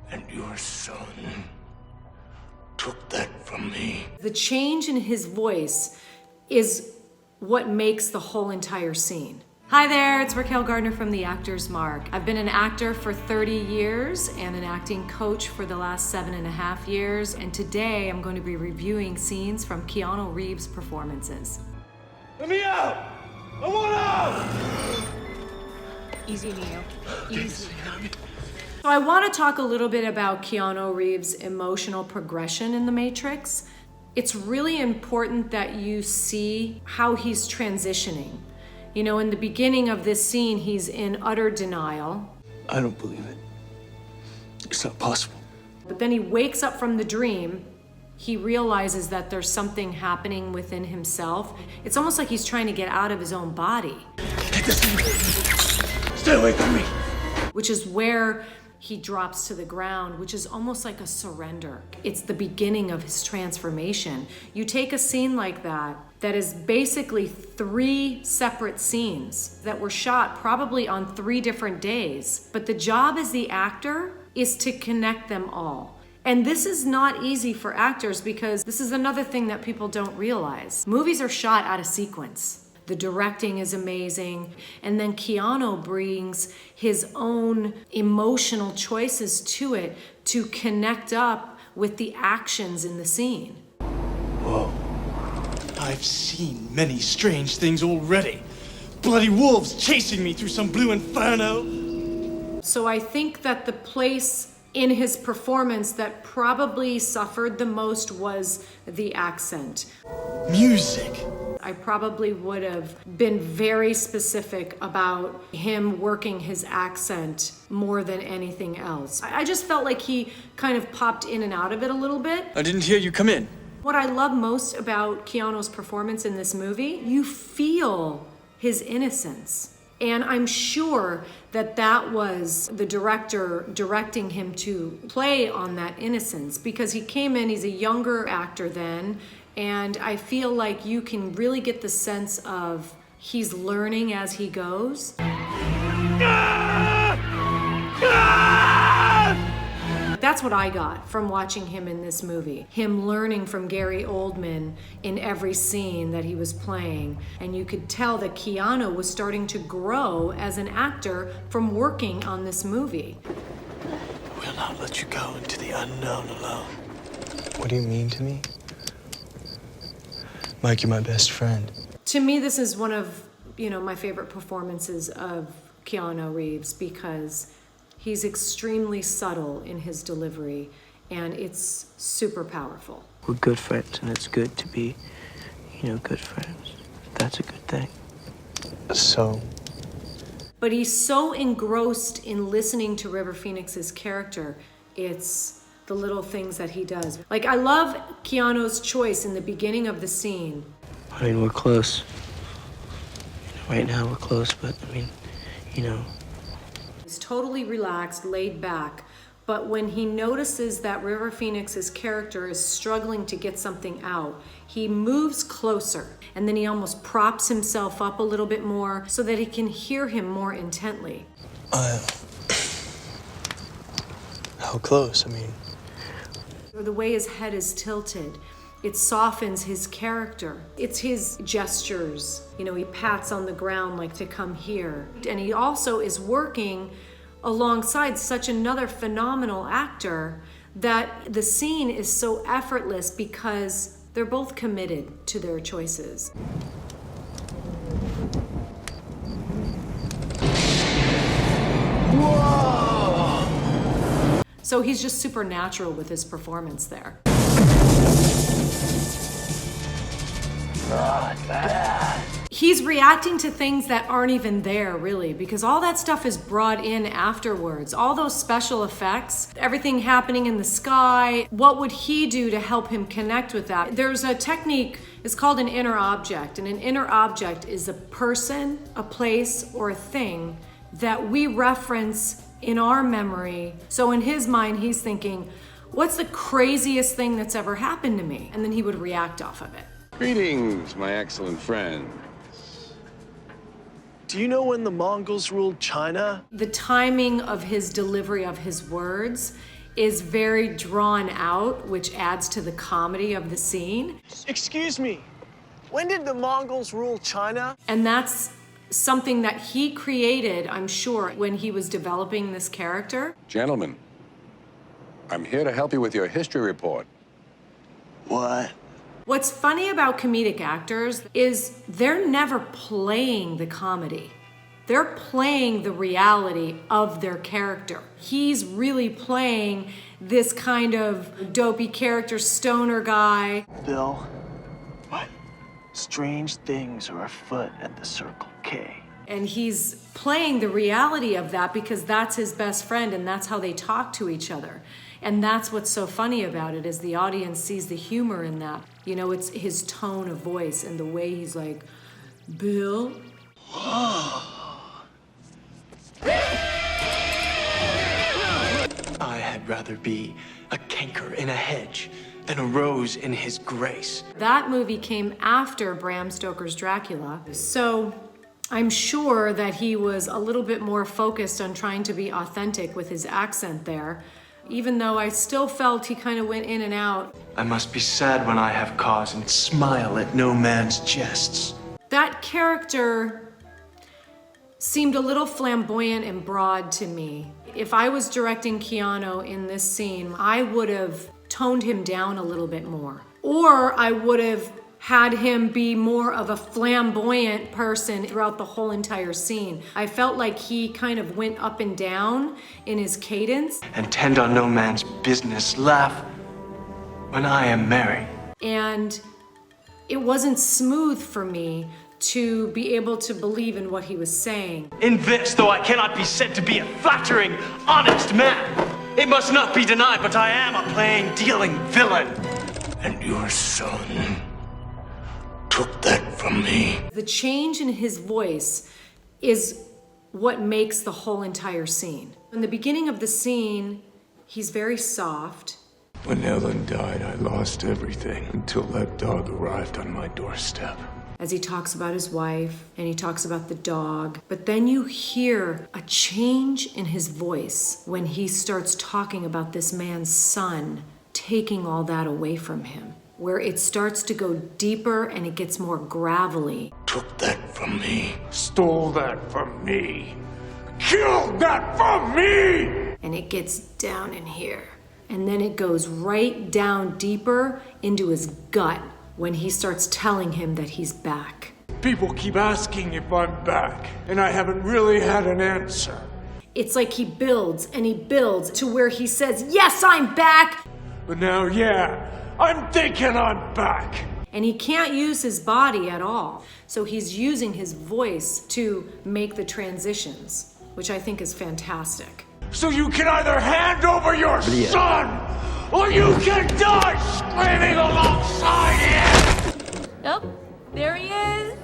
And your son took that from me. The change in his voice is what makes the whole entire scene. Hi there, it's Raquel Gardner from The Actor's Mark. I've been an actor for 30 years and an acting coach for the last 7.5 years, and today I'm going to be reviewing scenes from Keanu Reeves' performances. Let me out! I want out! Easy, Neo. Easy. So I want to talk a little bit about Keanu Reeves' emotional progression in The Matrix. It's really important that you see how he's transitioning. You know, in the beginning of this scene, he's in utter denial. I don't believe it. It's not possible. But then he wakes up from the dream. He realizes that there's something happening within himself. It's almost like he's trying to get out of his own body. Get this thing. Stay away from me. Which is where he drops to the ground, which is almost like a surrender. It's the beginning of his transformation. You take a scene like that is basically 3 separate scenes that were shot probably on 3 different days. But the job as the actor is to connect them all. And this is not easy for actors because this is another thing that people don't realize. Movies are shot out of sequence. The directing is amazing. And then Keanu brings his own emotional choices to it to connect up with the actions in the scene. Whoa. I've seen many strange things already. Bloody wolves chasing me through some blue inferno. So I think that the place in his performance that probably suffered the most was the accent. Music. I probably would have been very specific about him working his accent more than anything else. I just felt like he kind of popped in and out of it a little bit. I didn't hear you come in. What I love most about Keanu's performance in this movie, you feel his innocence. And I'm sure that that was the director directing him to play on that innocence because he came in, he's a younger actor then, and I feel like you can really get the sense of he's learning as he goes. That's what I got from watching him in this movie. Him learning from Gary Oldman in every scene that he was playing. And you could tell that Keanu was starting to grow as an actor from working on this movie. I will not let you go into the unknown alone. What do you mean to me? Mike, you're my best friend. To me, this is one of, my favorite performances of Keanu Reeves because he's extremely subtle in his delivery, and it's super powerful. We're good friends, and it's good to be, good friends. That's a good thing. So? But he's so engrossed in listening to River Phoenix's character, it's the little things that he does. Like, I love Keanu's choice in the beginning of the scene. I mean, we're close. Right now we're close, but, He's totally relaxed, laid back, but when he notices that River Phoenix's character is struggling to get something out, he moves closer, and then he almost props himself up a little bit more so that he can hear him more intently. How close? The way his head is tilted, it softens his character. It's his gestures. He pats on the ground like to come here. And he also is working alongside such another phenomenal actor that the scene is so effortless because they're both committed to their choices. Whoa! So he's just supernatural with his performance there. Not bad. He's reacting to things that aren't even there, really, because all that stuff is brought in afterwards. All those special effects, everything happening in the sky, what would he do to help him connect with that? There's a technique, it's called an inner object, and an inner object is a person, a place, or a thing that we reference in our memory. So in his mind, he's thinking, what's the craziest thing that's ever happened to me? And then he would react off of it. Greetings, my excellent friend. Do you know when the Mongols ruled China? The timing of his delivery of his words is very drawn out, which adds to the comedy of the scene. Excuse me, when did the Mongols rule China? And that's something that he created, I'm sure, when he was developing this character. Gentlemen, I'm here to help you with your history report. What? What's funny about comedic actors is they're never playing the comedy. They're playing the reality of their character. He's really playing this kind of dopey character, stoner guy. Bill, what? Strange things are afoot at the Circle K. And he's playing the reality of that because that's his best friend and that's how they talk to each other. And that's what's so funny about it, is the audience sees the humor in that. You know, it's his tone of voice and the way he's like, Bill? I had rather be a canker in a hedge than a rose in his grace. That movie came after Bram Stoker's Dracula, so I'm sure that he was a little bit more focused on trying to be authentic with his accent there, even though I still felt he kind of went in and out. I must be sad when I have cause and smile at no man's jests. That character seemed a little flamboyant and broad to me. If I was directing Keanu in this scene, I would have toned him down a little bit more. Or I would have had him be more of a flamboyant person throughout the whole entire scene. I felt like he kind of went up and down in his cadence. And tend on no man's business, laugh when I am merry. And it wasn't smooth for me to be able to believe in what he was saying. In this, though I cannot be said to be a flattering, honest man, it must not be denied, but I am a plain dealing villain. And your son took that from me. The change in his voice is what makes the whole entire scene. In the beginning of the scene, he's very soft. When Ellen died, I lost everything until that dog arrived on my doorstep. As he talks about his wife and he talks about the dog. But then you hear a change in his voice when he starts talking about this man's son taking all that away from him, where it starts to go deeper and it gets more gravelly. Took that from me. Stole that from me. Killed that from me! And it gets down in here. And then it goes right down deeper into his gut when he starts telling him that he's back. People keep asking if I'm back, and I haven't really had an answer. It's like he builds and he builds to where he says, yes, I'm back! But now, yeah, I'm thinking I'm back. And he can't use his body at all. So he's using his voice to make the transitions, which I think is fantastic. So you can either hand over your son, or you can die screaming alongside him! Oh, there he is.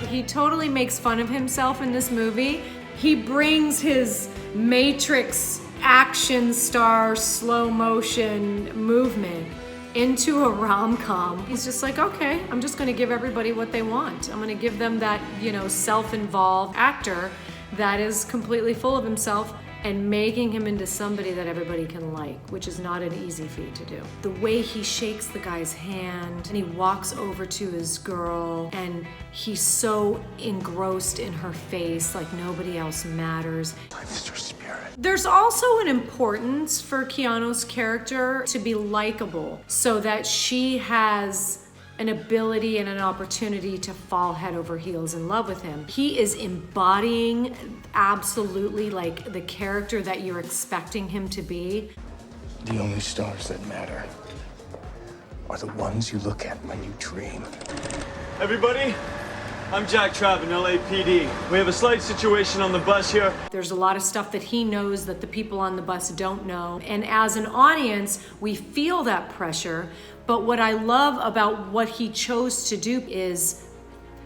He totally makes fun of himself in this movie. He brings his Matrix action star slow motion movement into a rom-com. He's just like, okay, I'm just gonna give everybody what they want. I'm gonna give them that, self-involved actor that is completely full of himself and making him into somebody that everybody can like, which is not an easy feat to do. The way he shakes the guy's hand and he walks over to his girl and he's so engrossed in her face like nobody else matters. Mr. Spirit. There's also an importance for Keanu's character to be likable so that she has an ability and an opportunity to fall head over heels in love with him. He is embodying absolutely like the character that you're expecting him to be. The only stars that matter are the ones you look at when you dream. Everybody, I'm Jack Trapp in LAPD. We have a slight situation on the bus here. There's a lot of stuff that he knows that the people on the bus don't know. And as an audience, we feel that pressure. But what I love about what he chose to do is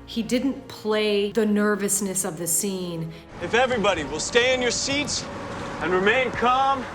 he didn't play the nervousness of the scene. If everybody will stay in your seats and remain calm,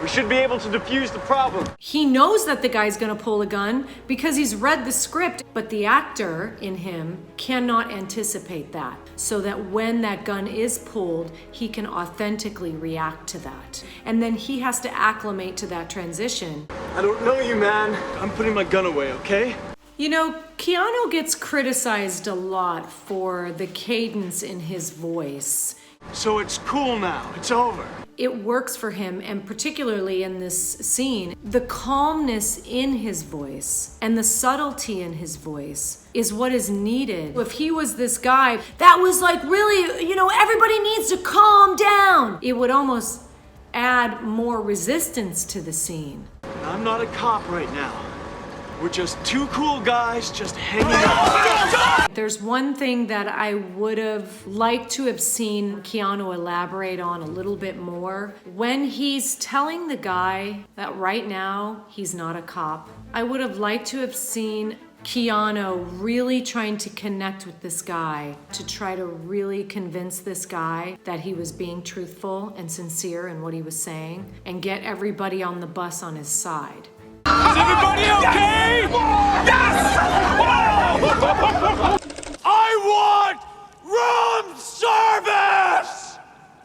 We should be able to defuse the problem. He knows that the guy's gonna pull a gun because he's read the script, but the actor in him cannot anticipate that, so that when that gun is pulled, he can authentically react to that. And then he has to acclimate to that transition. I don't know you, man. I'm putting my gun away, okay? You know, Keanu gets criticized a lot for the cadence in his voice. So it's cool now. It's over. It works for him, and particularly in this scene, the calmness in his voice and the subtlety in his voice is what is needed. If he was this guy that was like, really, everybody needs to calm down, it would almost add more resistance to the scene. I'm not a cop right now. We're just two cool guys just hanging out. There's one thing that I would have liked to have seen Keanu elaborate on a little bit more. When he's telling the guy that right now he's not a cop, I would have liked to have seen Keanu really trying to connect with this guy, to try to really convince this guy that he was being truthful and sincere in what he was saying, and get everybody on the bus on his side. Is everybody okay? Yes! I want room service!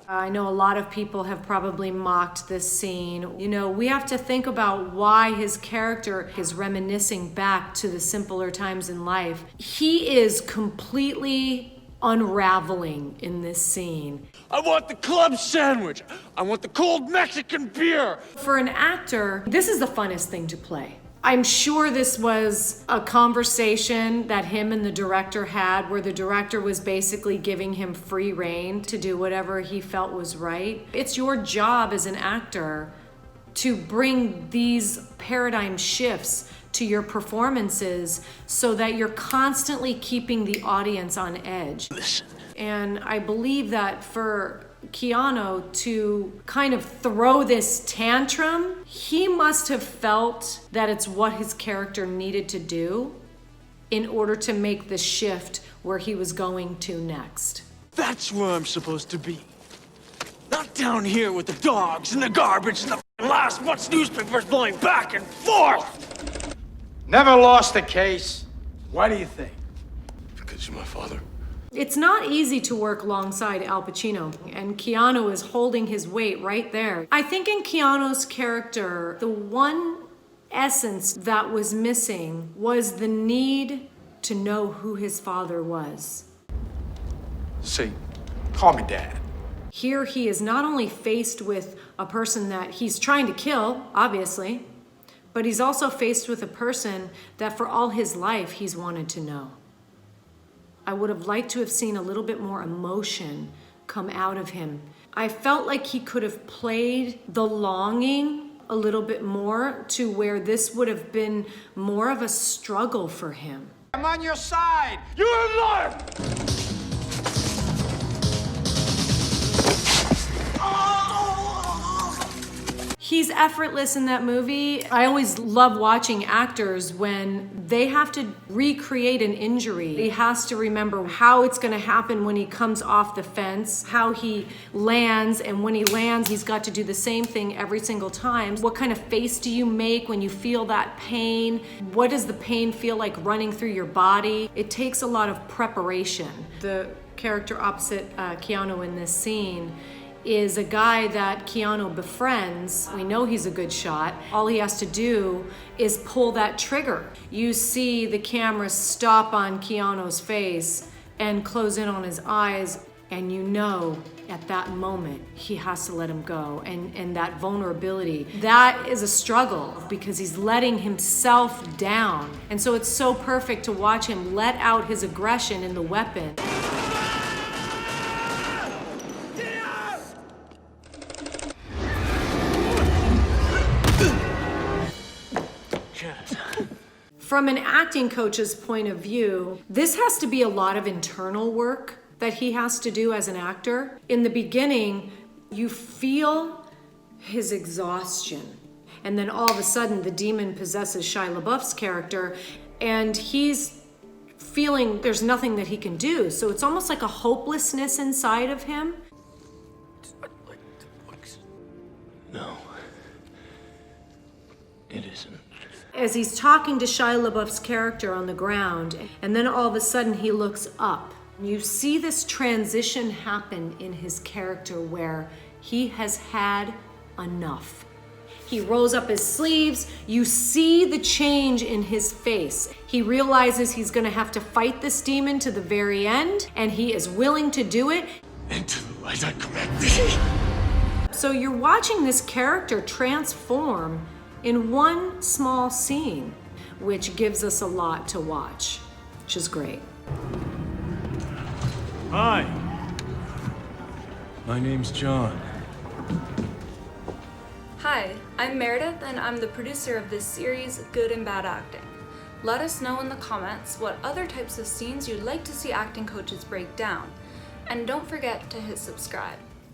I know a lot of people have probably mocked this scene. We have to think about why his character is reminiscing back to the simpler times in life. He is completely unraveling in this scene. I want the club sandwich. I want the cold Mexican beer. For an actor, this is the funnest thing to play. I'm sure this was a conversation that him and the director had, where the director was basically giving him free rein to do whatever he felt was right. It's your job as an actor to bring these paradigm shifts to your performances so that you're constantly keeping the audience on edge. Listen. And I believe that for Keanu to kind of throw this tantrum, he must have felt that it's what his character needed to do in order to make the shift where he was going to next. That's where I'm supposed to be. Not down here with the dogs and the garbage and the last month's newspapers blowing back and forth. Never lost a case. Why do you think? Because you're my father. It's not easy to work alongside Al Pacino, and Keanu is holding his weight right there. I think in Keanu's character, the one essence that was missing was the need to know who his father was. See, call me Dad. Here he is not only faced with a person that he's trying to kill, obviously, but he's also faced with a person that for all his life he's wanted to know. I would have liked to have seen a little bit more emotion come out of him. I felt like he could have played the longing a little bit more to where this would have been more of a struggle for him. I'm on your side. You're a liar! He's effortless in that movie. I always love watching actors when they have to recreate an injury. He has to remember how it's gonna happen when he comes off the fence, how he lands, and when he lands, he's got to do the same thing every single time. What kind of face do you make when you feel that pain? What does the pain feel like running through your body? It takes a lot of preparation. The character opposite Keanu in this scene is a guy that Keanu befriends. We know he's a good shot. All he has to do is pull that trigger. You see the camera stop on Keanu's face and close in on his eyes, and you know at that moment he has to let him go. And that vulnerability, that is a struggle because he's letting himself down. And so it's so perfect to watch him let out his aggression in the weapon. From an acting coach's point of view, this has to be a lot of internal work that he has to do as an actor. In the beginning, you feel his exhaustion. And then all of a sudden, the demon possesses Shia LaBeouf's character, and he's feeling there's nothing that he can do. So it's almost like a hopelessness inside of him. No. It isn't. As he's talking to Shia LaBeouf's character on the ground, and then all of a sudden he looks up. You see this transition happen in his character where he has had enough. He rolls up his sleeves. You see the change in his face. He realizes he's gonna have to fight this demon to the very end, and he is willing to do it. Into the light I command thee. So you're watching this character transform in one small scene, which gives us a lot to watch, which is great. Hi. My name's John. Hi, I'm Meredith and I'm the producer of this series, Good and Bad Acting. Let us know in the comments what other types of scenes you'd like to see acting coaches break down. And don't forget to hit subscribe.